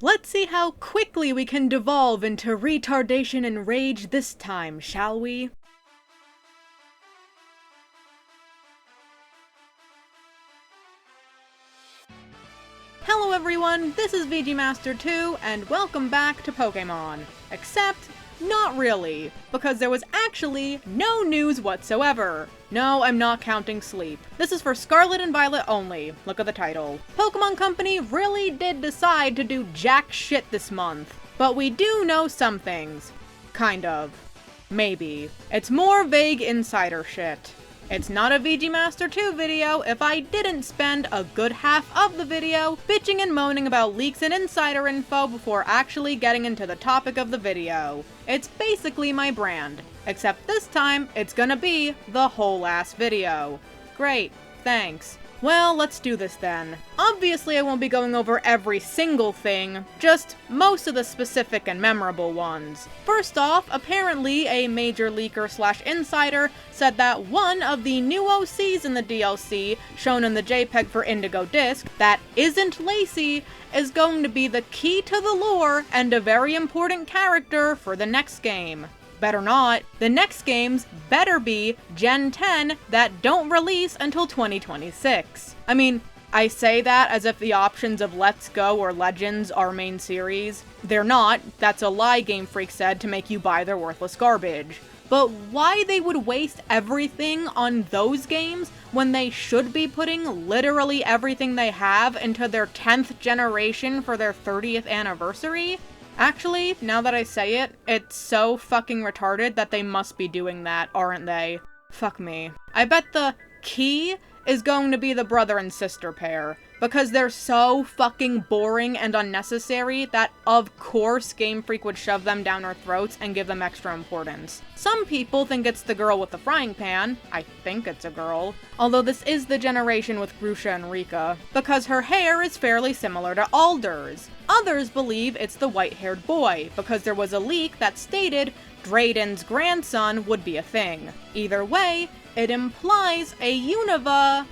Let's see how quickly we can devolve into retardation and rage this time, shall we? Hello everyone, this is VGMaster2, and welcome back to Pokemon. Except, not really, because there was actually no news whatsoever. No, I'm not counting sleep. This is for Scarlet and Violet only. Look at the title. Pokemon Company really did decide to do jack shit this month. But we do know some things. Kind of. Maybe. It's more vague insider shit. It's not a VGMaster2 video if I didn't spend a good half of the video bitching and moaning about leaks and insider info before actually getting into the topic of the video. It's basically my brand, except this time it's gonna be the whole ass video. Great, thanks. Well, let's do this then. Obviously I won't be going over every single thing, just most of the specific and memorable ones. First off, apparently a major leaker / insider said that one of the new OCs in the DLC, shown in the JPEG for Indigo Disc, that isn't Lacey, is going to be the key to the lore and a very important character for the next game. Better not. The next games better be Gen 10 that don't release until 2026. I mean, I say that as if the options of Let's Go or Legends are main series. They're not. That's a lie Game Freak said to make you buy their worthless garbage. But why they would waste everything on those games when they should be putting literally everything they have into their 10th generation for their 30th anniversary? Actually, now that I say it, it's so fucking retarded that they must be doing that, aren't they? Fuck me. I bet the key is going to be the brother and sister pair, because they're so fucking boring and unnecessary that of course Game Freak would shove them down our throats and give them extra importance. Some people think it's the girl with the frying pan. I think it's a girl. Although this is the generation with Grusha and Rika, because her hair is fairly similar to Alder's. Others believe it's the white-haired boy, because there was a leak that stated Drayden's grandson would be a thing. Either way, it implies a Unova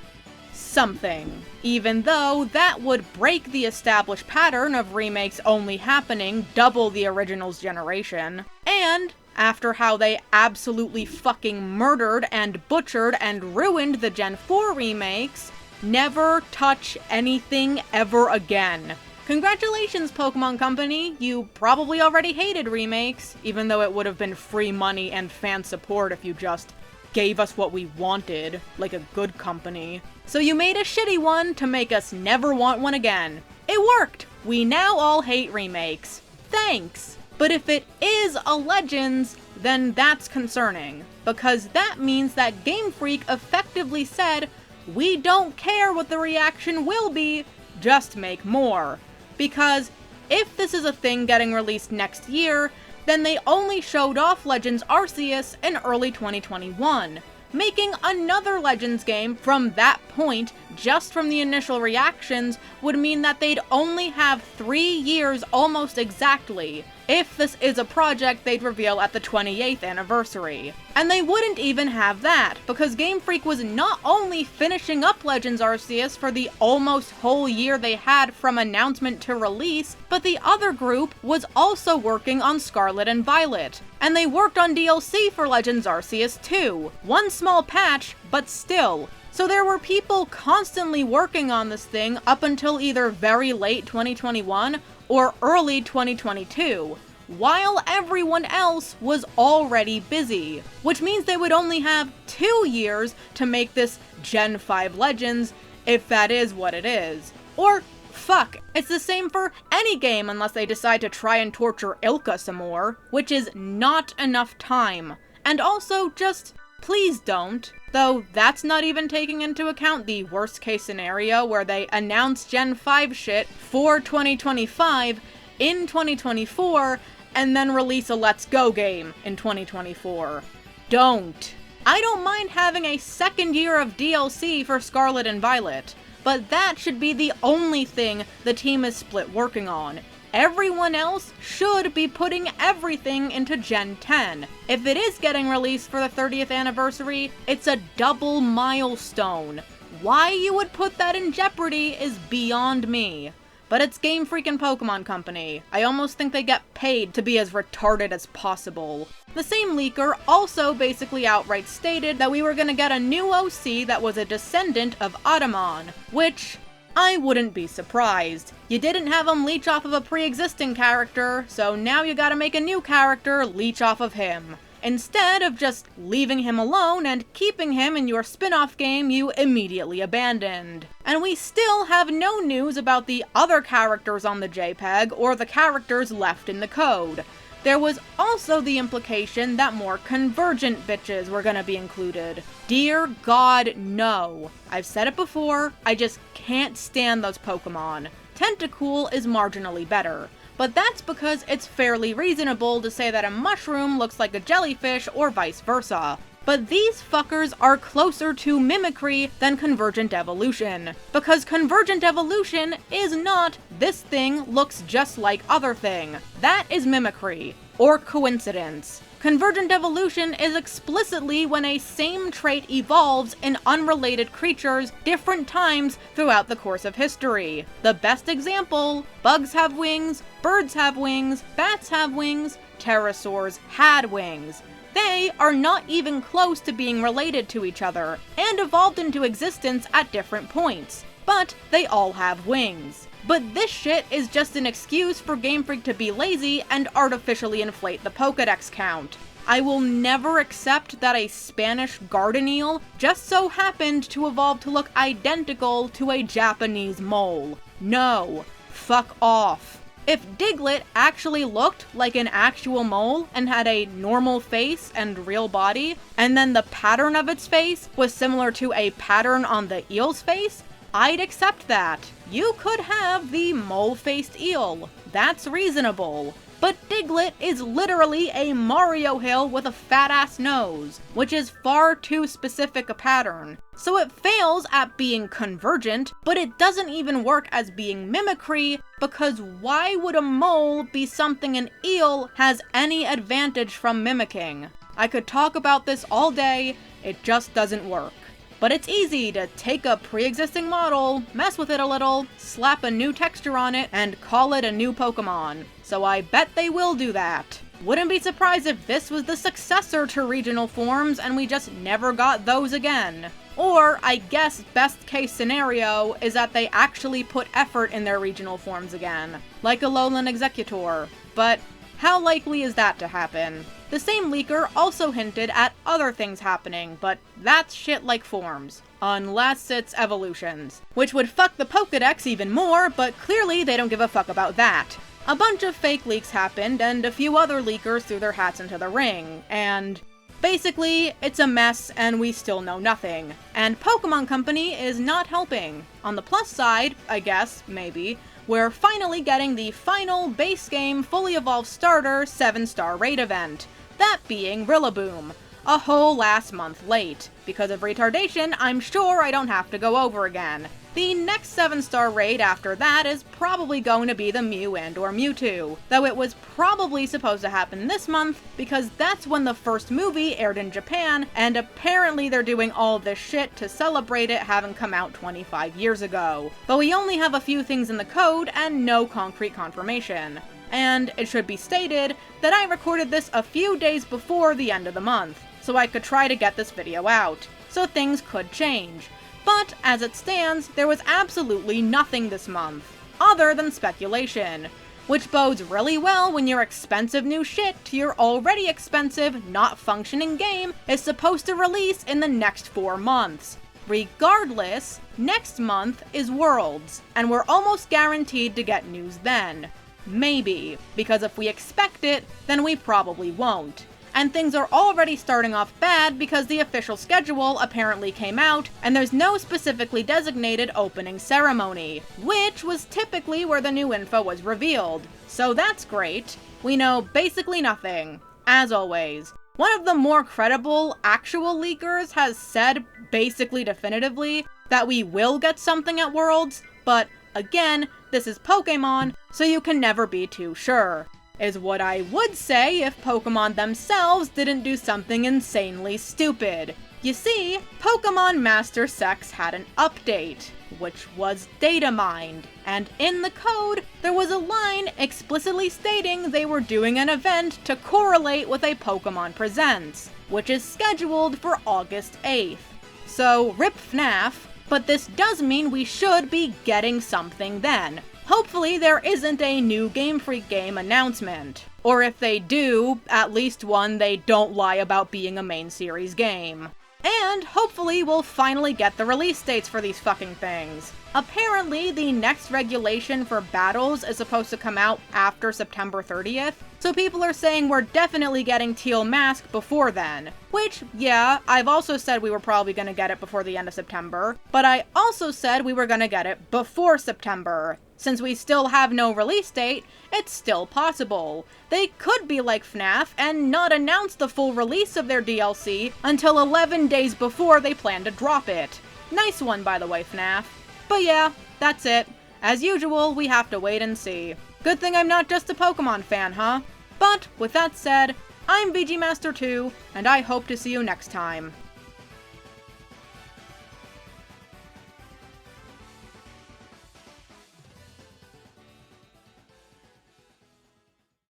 something. Even though that would break the established pattern of remakes only happening double the original's generation. And after how they absolutely fucking murdered and butchered and ruined the Gen 4 remakes, never touch anything ever again. Congratulations, Pokemon Company! You probably already hated remakes, even though it would have been free money and fan support if you just gave us what we wanted, like a good company. So you made a shitty one to make us never want one again. It worked! We now all hate remakes. Thanks! But if it is a Legends, then that's concerning, because that means that Game Freak effectively said, we don't care what the reaction will be, just make more. Because if this is a thing getting released next year, then they only showed off Legends Arceus in early 2021. Making another Legends game from that point, just from the initial reactions, would mean that they'd only have 3 years almost exactly, if this is a project they'd reveal at the 28th anniversary. And they wouldn't even have that, because Game Freak was not only finishing up Legends Arceus for the almost whole year they had from announcement to release, but the other group was also working on Scarlet and Violet. And they worked on DLC for Legends Arceus too. One small patch, but still. So there were people constantly working on this thing up until either very late 2021 or early 2022, while everyone else was already busy. Which means they would only have 2 years to make this Gen 5 Legends, if that is what it is. Or, fuck, it's the same for any game unless they decide to try and torture Ilka some more, which is not enough time. And also, just please don't. Though that's not even taking into account the worst case scenario where they announce Gen 5 shit for 2025 in 2024 and then release a Let's Go game in 2024. Don't. I don't mind having a second year of DLC for Scarlet and Violet, but that should be the only thing the team is split working on. Everyone else should be putting everything into Gen 10. If it is getting released for the 30th anniversary, it's a double milestone. Why you would put that in jeopardy is beyond me. But it's Game Freak and Pokemon Company. I almost think they get paid to be as retarded as possible. The same leaker also basically outright stated that we were gonna get a new OC that was a descendant of Atamon, which I wouldn't be surprised. You didn't have him leech off of a pre-existing character, so now you gotta make a new character leech off of him, instead of just leaving him alone and keeping him in your spin-off game you immediately abandoned. And we still have no news about the other characters on the JPEG or the characters left in the code. There was also the implication that more convergent bitches were gonna be included. Dear God, no. I've said it before, I just can't stand those Pokemon. Tentacool is marginally better, but that's because it's fairly reasonable to say that a mushroom looks like a jellyfish or vice versa. But these fuckers are closer to mimicry than convergent evolution, because convergent evolution is not this thing looks just like other thing. That is mimicry, or coincidence. Convergent evolution is explicitly when a same trait evolves in unrelated creatures different times throughout the course of history. The best example, bugs have wings, birds have wings, bats have wings, pterosaurs had wings. They are not even close to being related to each other, and evolved into existence at different points, but they all have wings. But this shit is just an excuse for Game Freak to be lazy and artificially inflate the Pokédex count. I will never accept that a Spanish garden eel just so happened to evolve to look identical to a Japanese mole. No. Fuck off. If Diglett actually looked like an actual mole and had a normal face and real body, and then the pattern of its face was similar to a pattern on the eel's face, I'd accept that. You could have the mole-faced eel. That's reasonable. But Diglett is literally a Mario Hill with a fat-ass nose, which is far too specific a pattern. So it fails at being convergent, but it doesn't even work as being mimicry, because why would a mole be something an eel has any advantage from mimicking? I could talk about this all day, it just doesn't work. But it's easy to take a pre-existing model, mess with it a little, slap a new texture on it, and call it a new Pokemon. So I bet they will do that. Wouldn't be surprised if this was the successor to regional forms and we just never got those again. Or, I guess best case scenario is that they actually put effort in their regional forms again, like a Alolan Executor. But how likely is that to happen? The same leaker also hinted at other things happening, but that's shit like forms. Unless it's evolutions. Which would fuck the Pokédex even more, but clearly they don't give a fuck about that. A bunch of fake leaks happened, and a few other leakers threw their hats into the ring, and basically, it's a mess and we still know nothing. And Pokemon Company is not helping. On the plus side, I guess, maybe, we're finally getting the final base game fully evolved starter 7-star raid event. That being Rillaboom. A whole last month late. Because of retardation, I'm sure I don't have to go over again. The next 7-star raid after that is probably going to be the Mew and/or Mewtwo, though it was probably supposed to happen this month because that's when the first movie aired in Japan, and apparently they're doing all this shit to celebrate it having come out 25 years ago. But we only have a few things in the code and no concrete confirmation. And it should be stated that I recorded this a few days before the end of the month, so I could try to get this video out, so things could change. But as it stands, there was absolutely nothing this month, other than speculation, which bodes really well when your expensive new shit to your already expensive, not functioning game is supposed to release in the next 4 months. Regardless, next month is Worlds, and we're almost guaranteed to get news then. Maybe, because if we expect it, then we probably won't. And things are already starting off bad because the official schedule apparently came out, and there's no specifically designated opening ceremony, which was typically where the new info was revealed. So that's great. We know basically nothing, as always. One of the more credible, actual leakers has said, basically definitively, that we will get something at Worlds, but again, this is Pokemon, so you can never be too sure. Is what I would say if Pokemon themselves didn't do something insanely stupid. You see, Pokemon Master Sex had an update, which was data mined, and in the code, there was a line explicitly stating they were doing an event to correlate with a Pokemon Presents, which is scheduled for August 8th. So, rip FNAF, but this does mean we should be getting something then. Hopefully there isn't a new Game Freak game announcement. Or if they do, at least one they don't lie about being a main series game. And hopefully we'll finally get the release dates for these fucking things. Apparently, the next regulation for battles is supposed to come out after September 30th, so people are saying we're definitely getting Teal Mask before then. Which, yeah, I've also said we were probably gonna get it before the end of September, but I also said we were gonna get it before September. Since we still have no release date, it's still possible. They could be like FNAF and not announce the full release of their DLC until 11 days before they plan to drop it. Nice one, by the way, FNAF. But yeah, that's it. As usual, we have to wait and see. Good thing I'm not just a Pokemon fan, huh? But with that said, I'm VG Master 2, and I hope to see you next time.